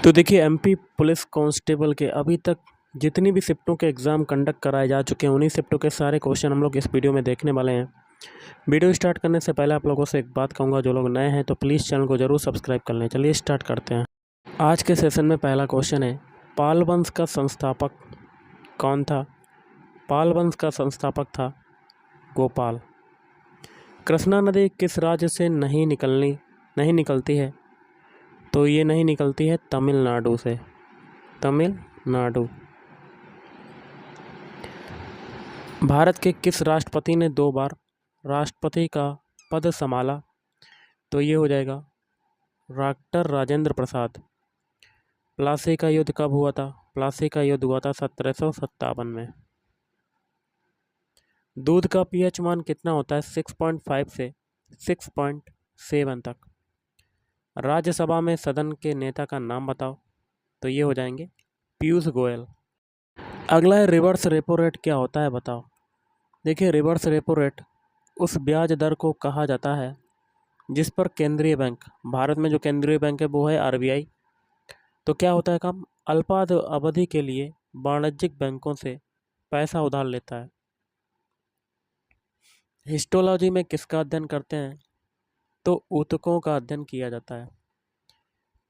तो देखिए MP police constable के अभी तक जितनी भी शिफ्टों के एग्ज़ाम कंडक्ट कराए जा चुके हैं उन्हीं शिफ्टों के सारे क्वेश्चन हम लोग इस वीडियो में देखने वाले हैं। वीडियो स्टार्ट करने से पहले आप लोगों से एक बात कहूँगा, जो लोग नए हैं तो प्लीज़ चैनल को ज़रूर सब्सक्राइब कर लें। चलिए स्टार्ट करते हैं। आज के सेशन में पहला क्वेश्चन है, पाल वंश का संस्थापक कौन था? पाल वंश का संस्थापक था गोपाल। कृष्णा नदी किस राज्य से नहीं निकलती है? तो ये नहीं निकलती है तमिलनाडु से, तमिलनाडु। भारत के किस राष्ट्रपति ने 2 बार राष्ट्रपति का पद संभाला? तो ये हो जाएगा डॉक्टर राजेंद्र प्रसाद। प्लासी का युद्ध कब हुआ था? प्लासी का युद्ध हुआ था 1757 में। दूध का पीएच मान कितना होता है? 6.5 से 6.7 तक। राज्यसभा में सदन के नेता का नाम बताओ। तो ये हो जाएंगे पीयूष गोयल। अगला है, रिवर्स रेपो रेट क्या होता है बताओ। देखिए रिवर्स रेपो रेट उस ब्याज दर को कहा जाता है जिस पर केंद्रीय बैंक, भारत में जो केंद्रीय बैंक है वो है आरबीआई। तो क्या होता है काम, अल्पावधि अवधि के लिए वाणिज्यिक बैंकों से पैसा उधार लेता है। हिस्टोलॉजी में किसका अध्ययन करते हैं? तो ऊतकों का अध्ययन किया जाता है।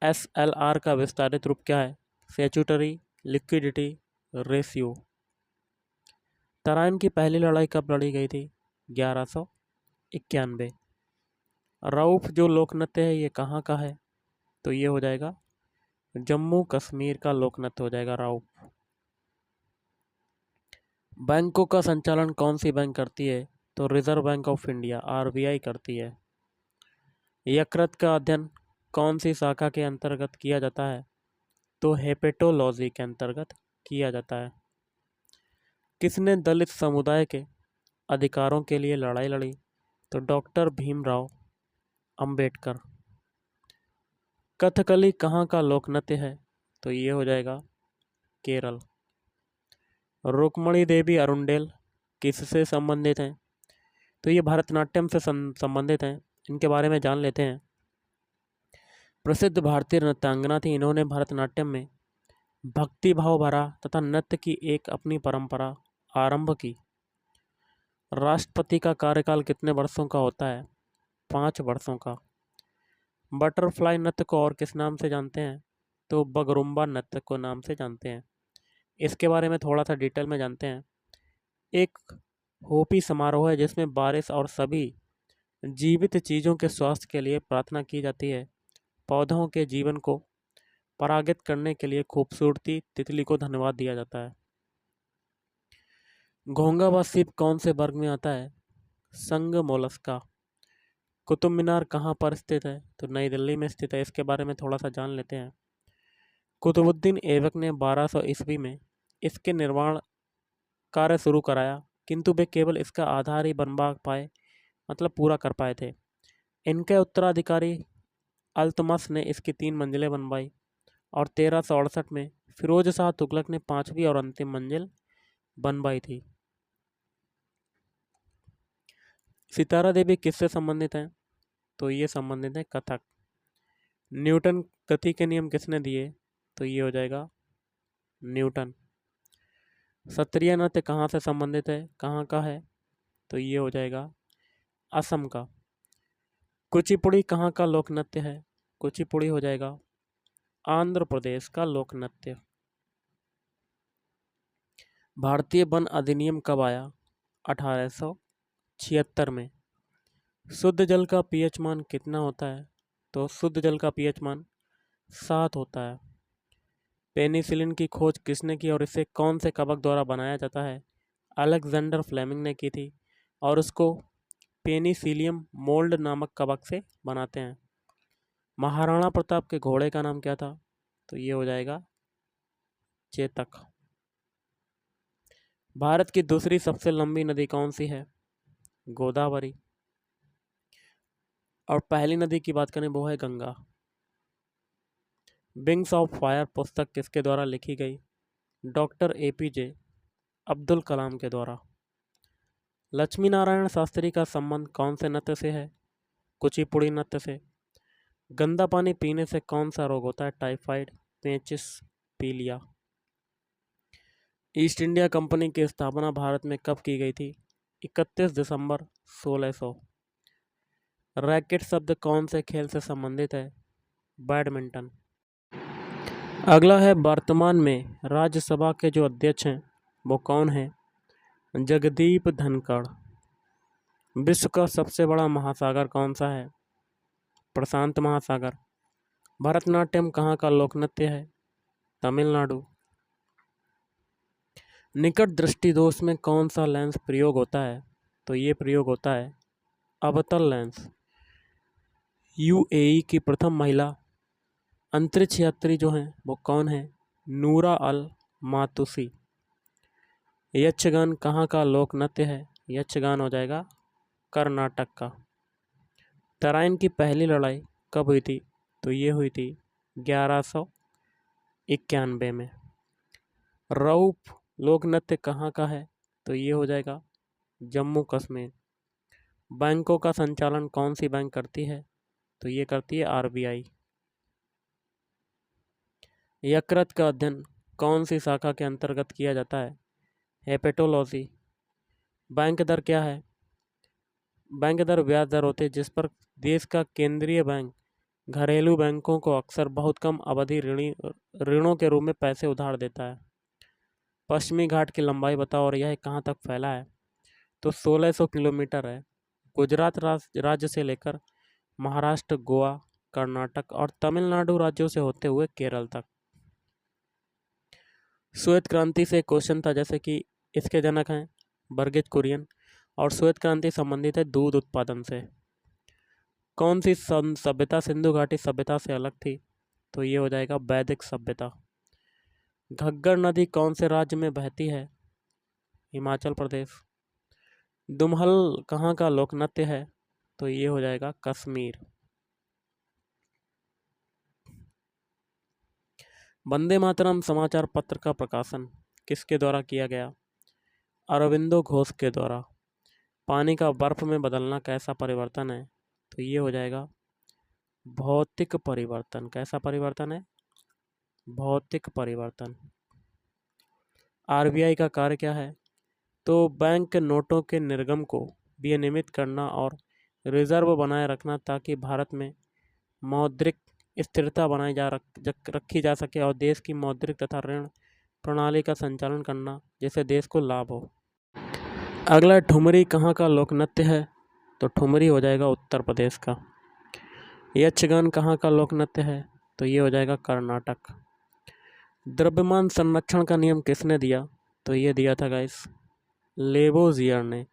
एसएलआर का विस्तारित रूप क्या है? Statutory liquidity ratio. तराइन की पहली लड़ाई कब लड़ी गई थी? 1191। रऊफ जो लोक नृत्य है ये कहाँ का है? तो ये हो जाएगा जम्मू कश्मीर का लोक नृत्य हो जाएगा रऊफ। बैंकों का संचालन कौन सी बैंक करती है? तो reserve bank of India RBI करती है। यकृत का अध्ययन कौन सी शाखा के अंतर्गत किया जाता है? तो हेपेटोलॉजी के अंतर्गत किया जाता है। किसने दलित समुदाय के अधिकारों के लिए लड़ाई लड़ी? तो डॉक्टर भीमराव अंबेडकर। कथकली कहाँ का लोक नृत्य है? तो ये हो जाएगा केरल। रुक्मणी देवी अरुंडेल किससे संबंधित हैं? तो ये भरतनाट्यम से संबंधित हैं। इनके बारे में जान लेते हैं। प्रसिद्ध भारतीय नृत्यांगना थी। इन्होंने भरतनाट्यम में भक्ति भाव भरा तथा नृत्य की एक अपनी परंपरा आरंभ की। राष्ट्रपति का कार्यकाल कितने वर्षों का होता है? 5 वर्षों का। बटरफ्लाई नृत्य को और किस नाम से जानते हैं? तो बगरुम्बा नृत्य को नाम से जानते हैं। इसके बारे में थोड़ा सा डिटेल में जानते हैं। एक होपी समारोह है जिसमें बारिश और सभी जीवित चीज़ों के स्वास्थ्य के लिए प्रार्थना की जाती है। पौधों के जीवन को परागित करने के लिए खूबसूरती तितली को धन्यवाद दिया जाता है। घोंगा व सीप कौन से वर्ग में आता है? संघ मोलस्का। कुतुब मीनार कहाँ पर स्थित है? तो नई दिल्ली में स्थित है। इसके बारे में थोड़ा सा जान लेते हैं। कुतुबुद्दीन ऐबक ने 1200 ईस्वी में इसके निर्माण कार्य शुरू कराया, किंतु वे केवल इसका आधार ही बनवा पाए, मतलब पूरा कर पाए थे। इनके उत्तराधिकारी अल्तमश ने इसकी 3 मंजिलें बनवाई और 1368 में फिरोज शाह तुगलक ने 5वीं और अंतिम मंजिल बनवाई थी। सितारा देवी किससे संबंधित हैं? तो ये संबंधित है कथक। न्यूटन गति के नियम किसने दिए? तो ये हो जाएगा न्यूटन। सत्रिया नृत्य कहाँ से संबंधित है, कहाँ का है? तो ये हो जाएगा असम का। कुचिपुड़ी कहाँ का लोक नृत्य है? कुचिपुड़ी हो जाएगा आंध्र प्रदेश का लोक नृत्य। भारतीय वन अधिनियम कब आया? 1876 में। शुद्ध जल का पीएच मान कितना होता है? तो शुद्ध जल का पीएच मान 7 होता है। पेनिसिलिन की खोज किसने की और इसे कौन से कवक द्वारा बनाया जाता है? अलेक्जेंडर फ्लेमिंग ने की थी और उसको पेनिसिलियम मोल्ड नामक कवक से बनाते हैं। महाराणा प्रताप के घोड़े का नाम क्या था? तो ये हो जाएगा चेतक। भारत की दूसरी सबसे लंबी नदी कौन सी है? गोदावरी। और पहली नदी की बात करें वो है गंगा। विंग्स ऑफ फायर पुस्तक किसके द्वारा लिखी गई? डॉक्टर एपीजे अब्दुल कलाम के द्वारा। लक्ष्मी नारायण शास्त्री का संबंध कौन से नृत्य से है? कुचिपुड़ी नृत्य से। गंदा पानी पीने से कौन सा रोग होता है? टाइफाइड। पेचिस पीलिया। ईस्ट इंडिया कंपनी की स्थापना भारत में कब की गई थी? 31 दिसंबर 1600। रैकेट शब्द कौन से खेल से संबंधित है? बैडमिंटन। अगला है, वर्तमान में राज्यसभा के जो अध्यक्ष हैं वो कौन है? जगदीप धनखड़। विश्व का सबसे बड़ा महासागर कौन सा है? प्रशांत महासागर। भरतनाट्यम कहाँ का लोक नृत्य है? तमिलनाडु। निकट दृष्टि दोष में कौन सा लेंस प्रयोग होता है? तो ये प्रयोग होता है अवतल लेंस। यूएई की प्रथम महिला अंतरिक्ष यात्री जो हैं वो कौन है? नूरा अल मातुसी। यक्षगान कहाँ का लोक नृत्य है? यक्षगान हो जाएगा कर्नाटक का। तराइन की पहली लड़ाई कब हुई थी? तो ये हुई थी 1191 में। रऊफ लोक नृत्य कहाँ का है? तो ये हो जाएगा जम्मू कश्मीर। बैंकों का संचालन कौन सी बैंक करती है? तो ये करती है आरबीआई। यकृत का अध्ययन कौन सी शाखा के अंतर्गत किया जाता है? हेपेटोलॉजी। बैंक दर क्या है? बैंक दर ब्याज दर होती है जिस पर देश का केंद्रीय बैंक घरेलू बैंकों को अक्सर बहुत कम अवधि ऋणों के रूप में पैसे उधार देता है। पश्चिमी घाट की लंबाई बताओ और यह कहाँ तक फैला है? तो 1600 किलोमीटर है। गुजरात राज्य से लेकर महाराष्ट्र, गोवा, कर्नाटक और तमिलनाडु राज्यों से होते हुए केरल तक। श्वेत क्रांति से क्वेश्चन था, जैसे कि इसके जनक हैं बर्गिज कुरियन और श्वेत क्रांति संबंधित है दूध उत्पादन से। कौन सी सभ्यता सिंधु घाटी सभ्यता से अलग थी? तो ये हो जाएगा वैदिक सभ्यता। घग्गर नदी कौन से राज्य में बहती है? हिमाचल प्रदेश। दुमहल कहाँ का लोक नृत्य है? तो ये हो जाएगा कश्मीर। वंदे मातरम समाचार पत्र का प्रकाशन किसके द्वारा किया गया? अरविंदो घोष के द्वारा। पानी का बर्फ में बदलना कैसा परिवर्तन है? तो ये हो जाएगा भौतिक परिवर्तन। कैसा परिवर्तन है? भौतिक परिवर्तन। आरबीआई का कार्य क्या है? तो बैंक नोटों के निर्गम को विनियमित करना और रिजर्व बनाए रखना ताकि भारत में मौद्रिक स्थिरता बनाई रखी जा सके और देश की मौद्रिक तथा ऋण प्रणाली का संचालन करना जिससे देश को लाभ हो। अगला ठुमरी कहाँ का लोक नृत्य है? तो ठुमरी हो जाएगा उत्तर प्रदेश का। यक्षगान कहाँ का लोक नृत्य है? तो ये हो जाएगा कर्नाटक। द्रव्यमान संरक्षण का नियम किसने दिया? तो ये दिया था गाइस लेवोजियर ने।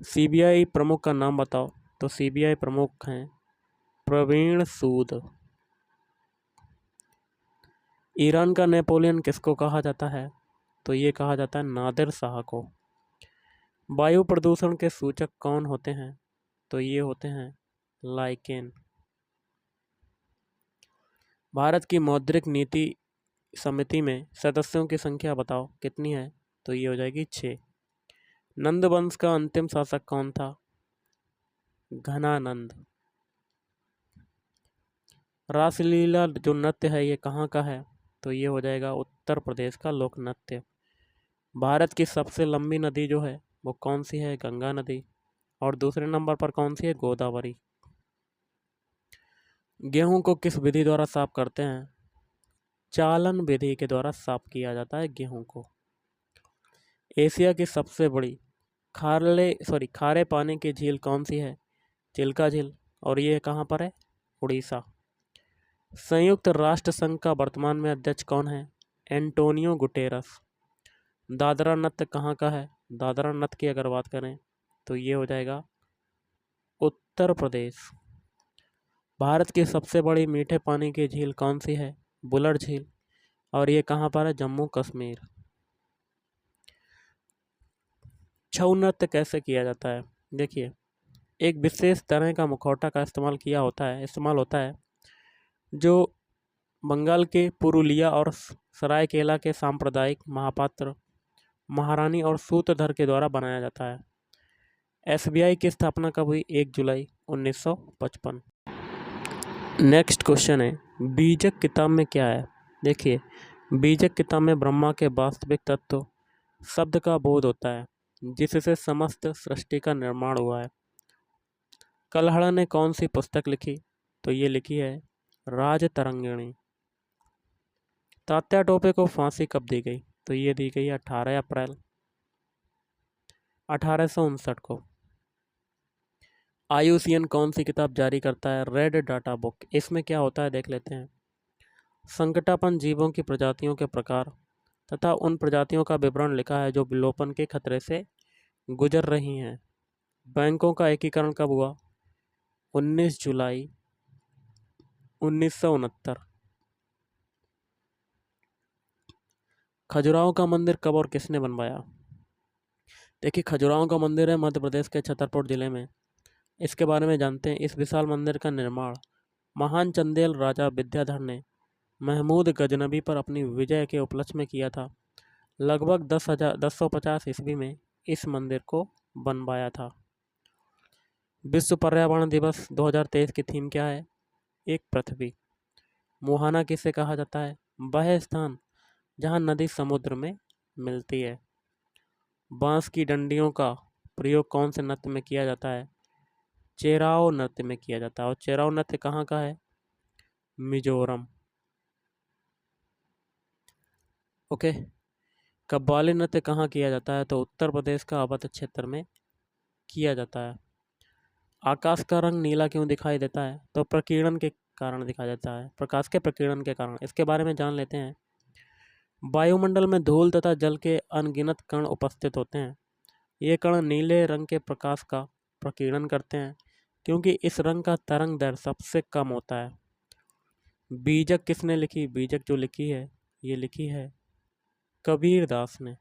सीबीआई प्रमुख का नाम बताओ। तो सीबीआई प्रमुख हैं प्रवीण सूद। ईरान का नेपोलियन किसको कहा जाता है? तो ये कहा जाता है नादिर शाह को। वायु प्रदूषण के सूचक कौन होते हैं? तो ये होते हैं लाइकेन। भारत की मौद्रिक नीति समिति में सदस्यों की संख्या बताओ कितनी है? तो ये हो जाएगी 6। नंद वंश का अंतिम शासक कौन था? घनानंद। रासलीला जो नृत्य है ये कहाँ का है? तो ये हो जाएगा उत्तर प्रदेश का लोक नृत्य। भारत की सबसे लंबी नदी जो है वो कौन सी है? गंगा नदी। और दूसरे नंबर पर कौन सी है? गोदावरी। गेहूं को किस विधि द्वारा साफ करते हैं? चालन विधि के द्वारा साफ किया जाता है गेहूं को। एशिया की सबसे बड़ी खारे पानी की झील कौन सी है? चिल्का झील। और ये कहाँ पर है? उड़ीसा। संयुक्त राष्ट्र संघ का वर्तमान में अध्यक्ष कौन है? Antonio Guterres. दादरा नृत्य कहाँ का है? दादरा नृत्य की अगर बात करें तो ये हो जाएगा उत्तर प्रदेश। भारत की सबसे बड़ी मीठे पानी की झील कौन सी है? बुलर झील। और ये कहाँ पर है? जम्मू कश्मीर। छऊ नृत्य कैसे किया जाता है? देखिए, एक विशेष तरह का मुखौटा का इस्तेमाल होता है जो बंगाल के पुरुलिया और सरायकेला के सांप्रदायिक महापात्र, महारानी और सूत्रधर के द्वारा बनाया जाता है। एसबीआई की स्थापना कब हुई? 1 जुलाई 1955। नेक्स्ट क्वेश्चन है, बीजक किताब में क्या है? देखिए, बीजक किताब में ब्रह्मा के वास्तविक तत्व शब्द का बोध होता है, जिससे समस्त सृष्टि का निर्माण हुआ है। कल्हड़ ने कौन सी पुस्तक लिखी? तो ये लिखी है राज तरंगिणी। तात्या टोपे को फांसी कब दी गई? तो ये दी गई 18 अप्रैल 1859 को। IUCN कौन सी किताब जारी करता है? Red data book. इसमें क्या होता है देख लेते हैं। संकटापन्न जीवों की प्रजातियों के प्रकार तथा उन प्रजातियों का विवरण लिखा है जो विलोपन के खतरे से गुजर रही हैं। बैंकों का एकीकरण कब हुआ? 19 जुलाई 1969। खजुराहो का मंदिर कब और किसने बनवाया? देखिए, खजुराहो का मंदिर है मध्य प्रदेश के छतरपुर जिले में। इसके बारे में जानते हैं। इस विशाल मंदिर का निर्माण महान चंदेल राजा विद्याधर ने महमूद गजनबी पर अपनी विजय के उपलक्ष्य में किया था। लगभग 1050 ईस्वी में इस मंदिर को बनवाया था। विश्व पर्यावरण दिवस 2023 की थीम क्या है? एक पृथ्वी। मुहाना किसे कहा जाता है? वह स्थान जहाँ नदी समुद्र में मिलती है। बांस की डंडियों का प्रयोग कौन से नृत्य में किया जाता है? चेराओ नृत्य में किया जाता है। और चेराओ नृत्य कहाँ का है? मिजोरम। ओके। कव्वाली नृत्य कहाँ किया जाता है? तो उत्तर प्रदेश का अवध क्षेत्र में किया जाता है। आकाश का रंग नीला क्यों दिखाई देता है? तो प्रकीर्णन के कारण दिखाया जाता है, प्रकाश के प्रकीर्णन के कारण। इसके बारे में जान लेते हैं। वायुमंडल में धूल तथा जल के अनगिनत कण उपस्थित होते हैं। ये कण नीले रंग के प्रकाश का प्रकीर्णन करते हैं क्योंकि इस रंग का तरंग दैर्घ्य सबसे कम होता है। बीजक किसने लिखी? बीजक जो लिखी है ये लिखी है कबीर दास ने।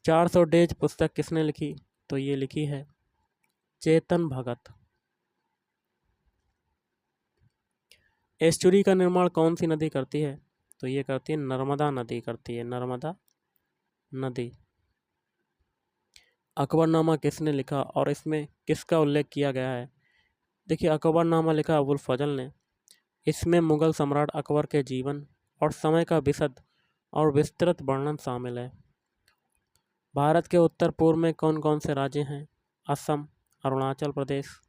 400 डेज पुस्तक किसने लिखी? तो ये लिखी है चेतन भगत। एस्चुरी का निर्माण कौन सी नदी करती है? तो ये करती है नर्मदा नदी करती है, नर्मदा नदी। अकबरनामा किसने लिखा और इसमें किसका उल्लेख किया गया है? देखिए, अकबरनामा लिखा अबुल फजल ने। इसमें मुगल सम्राट अकबर के जीवन और समय का विशद और विस्तृत वर्णन शामिल है। भारत के उत्तर पूर्व में कौन कौन से राज्य हैं? असम, अरुणाचल प्रदेश,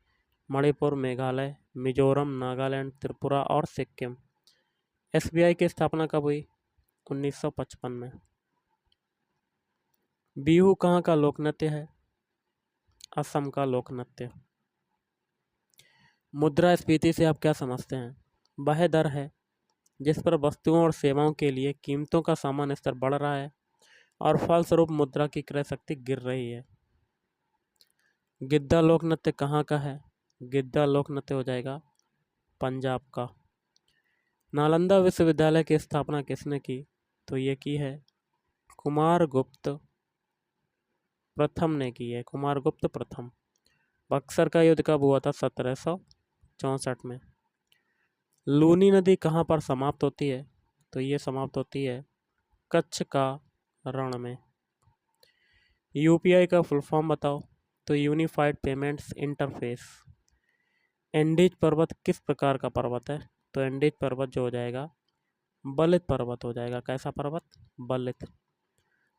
मणिपुर, मेघालय, मिजोरम, नागालैंड, त्रिपुरा और सिक्किम। SBI की स्थापना कब हुई? 1955 में। बिहू कहाँ का लोक नृत्य है? असम का लोक नृत्य। मुद्रास्फीति से आप क्या समझते हैं? वह दर है जिस पर वस्तुओं और सेवाओं के लिए कीमतों का सामान्य स्तर बढ़ रहा है और फलस्वरूप मुद्रा की क्रय शक्ति गिर रही है। गिद्दा लोक नृत्य कहाँ का है? गिद्दा लोक नृत्य हो जाएगा पंजाब का। नालंदा विश्वविद्यालय की स्थापना किसने की? तो ये की है कुमारगुप्त प्रथम ने की है, कुमारगुप्त प्रथम। बक्सर का युद्ध कब हुआ था? 1764 में। लूनी नदी कहाँ पर समाप्त होती है? तो ये समाप्त होती है कच्छ का रण में। UPI का फुल फॉर्म बताओ। तो यूनिफाइड पेमेंट्स इंटरफेस। एंडीज पर्वत किस प्रकार का पर्वत है? तो एंडीज पर्वत जो हो जाएगा बलित पर्वत हो जाएगा। कैसा पर्वत? बलित।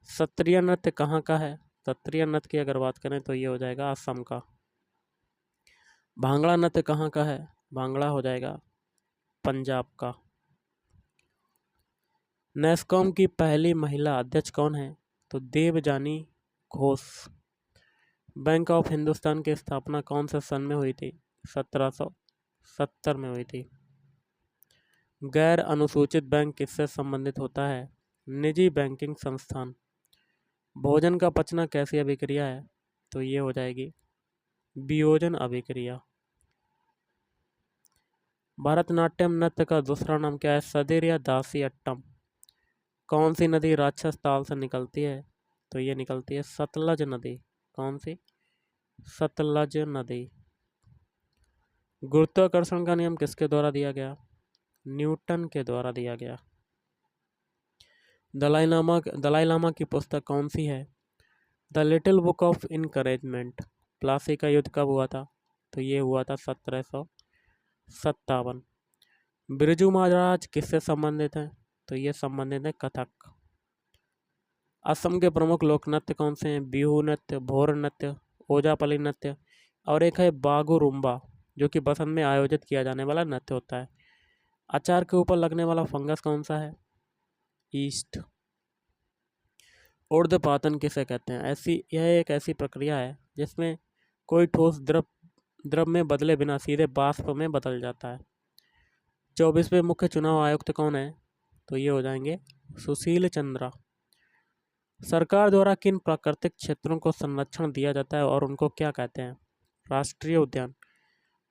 सत्रिय नृत्य कहाँ का है? सत्रिय नृत्य की अगर बात करें तो ये हो जाएगा असम का। भांगड़ा नृत्य कहाँ का है? भांगड़ा हो जाएगा पंजाब का। नेस्कॉम की पहली महिला अध्यक्ष कौन है? तो देवजानी घोष। बैंक ऑफ हिंदुस्तान की स्थापना कौन से सन में हुई थी? 1770 में हुई थी। गैर अनुसूचित बैंक किससे संबंधित होता है? निजी बैंकिंग संस्थान। भोजन का पचना कैसी अभिक्रिया है? तो ये हो जाएगी वियोजन अभिक्रिया। भरतनाट्यम नृत्य का दूसरा नाम क्या है? सदिर या दासी अट्टम। कौन सी नदी राक्षस ताल से निकलती है? तो ये निकलती है सतलज नदी। कौन सी? सतलज नदी। गुरुत्वाकर्षण का नियम किसके द्वारा दिया गया? न्यूटन के द्वारा दिया गया। दलाई लामा की पुस्तक कौन सी है? The little book of encouragement. Plassey का युद्ध कब हुआ था? तो ये हुआ था 1757। बिरजू महाराज किससे संबंधित हैं? तो ये संबंधित है कथक। असम के प्रमुख लोक नृत्य कौन से हैं? बिहू नृत्य, भोर नृत्य, ओजापली नृत्य और एक है बागुरुम्बा, जो कि बसंत में आयोजित किया जाने वाला नृत्य होता है। अचार के ऊपर लगने वाला फंगस कौन सा है? ईस्ट। ऊर्ध्वपातन किसे कहते हैं? यह एक ऐसी प्रक्रिया है जिसमें कोई ठोस द्रव में बदले बिना सीधे वाष्प में बदल जाता है। 24वें मुख्य चुनाव आयुक्त कौन है? तो ये हो जाएंगे सुशील चंद्रा। सरकार द्वारा किन प्राकृतिक क्षेत्रों को संरक्षण दिया जाता है और उनको क्या कहते हैं? राष्ट्रीय उद्यान।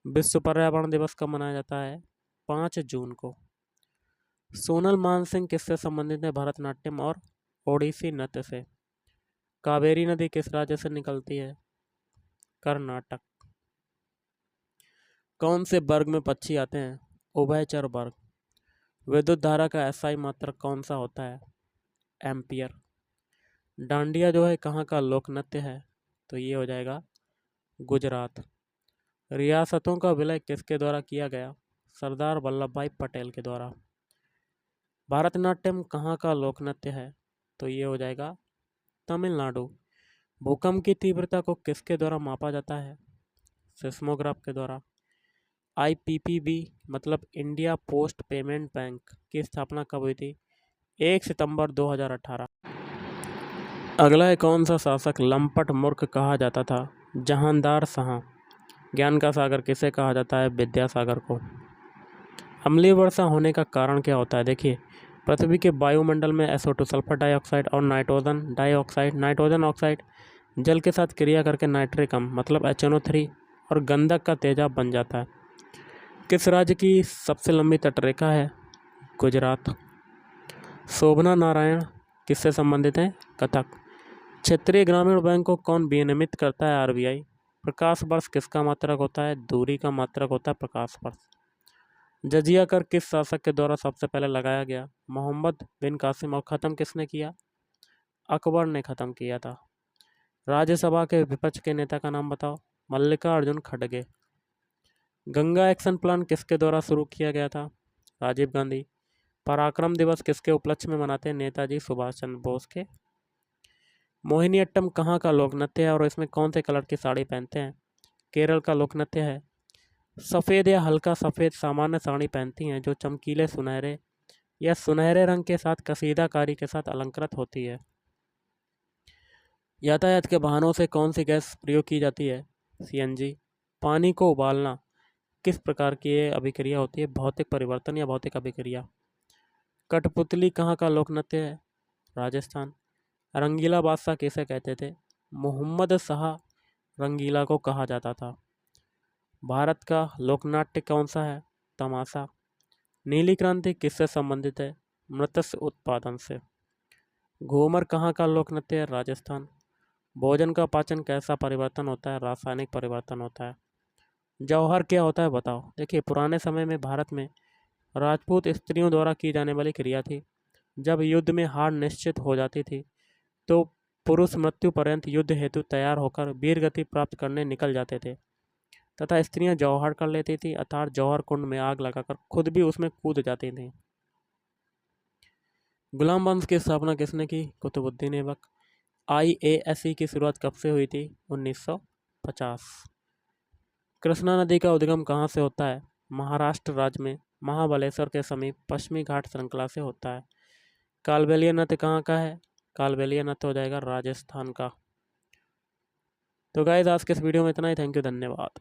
विश्व पर्यावरण दिवस कब मनाया जाता है? 5 जून को। सोनल मानसिंह किससे संबंधित है? भरतनाट्यम और ओडिसी नृत्य से। कावेरी नदी किस राज्य से निकलती है? कर्नाटक। कौन से वर्ग में पक्षी आते हैं? उभयचर वर्ग। विद्युत धारा का एसआई मात्रक कौन सा होता है? एम्पियर। डांडिया जो है कहाँ का लोक नृत्य है? तो ये हो जाएगा गुजरात। रियासतों का विलय किसके द्वारा किया गया? सरदार वल्लभ भाई पटेल के द्वारा। भारतनाट्यम कहाँ का लोक नृत्य है? तो ये हो जाएगा तमिलनाडु। भूकंप की तीव्रता को किसके द्वारा मापा जाता है? सिस्मोग्राफ के द्वारा। आईपीपीबी मतलब इंडिया पोस्ट पेमेंट बैंक की स्थापना कब हुई थी? 1 सितंबर 2018। अगला है कौन सा शासक लंपट मूर्ख कहा जाता था? जहांदार शाह। ज्ञान का सागर किसे कहा जाता है? विद्यासागर को। अम्लीय वर्षा होने का कारण क्या होता है? देखिए, पृथ्वी के वायुमंडल में SO2 सल्फर डाइऑक्साइड और नाइट्रोजन ऑक्साइड जल के साथ क्रिया करके नाइट्रिक अम्ल मतलब HNO3 और गंधक का तेजाब बन जाता है। किस राज्य की सबसे लंबी तटरेखा है? गुजरात। शोभना नारायण किससे संबंधित हैं? कथक। क्षेत्रीय ग्रामीण बैंक को कौन विनियमित करता है? RBI। प्रकाश वर्ष किसका मात्रक होता है? दूरी का मात्रक होता है प्रकाश वर्ष। जजिया कर किस शासक के द्वारा सबसे पहले लगाया गया? मोहम्मद बिन कासिम। और ख़त्म किसने किया? अकबर ने ख़त्म किया था। राज्यसभा के विपक्ष के नेता का नाम बताओ? मल्लिकार्जुन खड़गे। गंगा एक्शन प्लान किसके द्वारा शुरू किया गया था? राजीव गांधी। पराक्रम दिवस किसके उपलक्ष्य में मनाते हैं? नेताजी सुभाष चंद्र बोस के। मोहिनीअट्टम कहाँ का लोक नृत्य है और इसमें कौन से कलर की साड़ी पहनते हैं? केरल का लोक नृत्य है। सफ़ेद या हल्का सफ़ेद सामान्य साड़ी पहनती हैं जो चमकीले सुनहरे या सुनहरे रंग के साथ कसीदाकारी के साथ अलंकृत होती है। यातायात के वाहनों से कौन सी गैस प्रयोग की जाती है? CNG। पानी को उबालना किस प्रकार की ये अभिक्रिया होती है? भौतिक परिवर्तन या भौतिक अभिक्रिया। कठपुतली कहाँ का लोक नृत्य है? राजस्थान। रंगीला बादशाह किसे कहते थे? मोहम्मद शाह रंगीला को कहा जाता था। भारत का लोकनाट्य कौन सा है? तमाशा। नीली क्रांति किससे संबंधित है? मत्स्य उत्पादन से। घूमर कहाँ का लोक नृत्य है? राजस्थान। भोजन का पाचन कैसा परिवर्तन होता है? रासायनिक परिवर्तन होता है। जौहर क्या होता है बताओ? देखिए, पुराने समय में भारत में राजपूत स्त्रियों द्वारा की जाने वाली क्रिया थी। जब युद्ध में हार निश्चित हो जाती थी तो पुरुष मृत्यु पर्यंत युद्ध हेतु तैयार होकर वीर गति प्राप्त करने निकल जाते थे तथा स्त्रियां जौहर कर लेती थी, अर्थात जौहर कुंड में आग लगाकर खुद भी उसमें कूद जाती थीं। गुलाम वंश की स्थापना किसने की? कुतुबुद्दीन ऐबक। IASE की शुरुआत कब से हुई थी? 1950। कृष्णा नदी का उद्गम कहाँ से होता है? महाराष्ट्र राज्य में महाबलेश्वर के समीप पश्चिमी घाट श्रृंखला से होता है। कालबेलिया नृत्य कहाँ का है? कालबेलिया नृत्य हो जाएगा राजस्थान का। तो गाइस, आज के इस वीडियो में इतना ही। थैंक यू, धन्यवाद।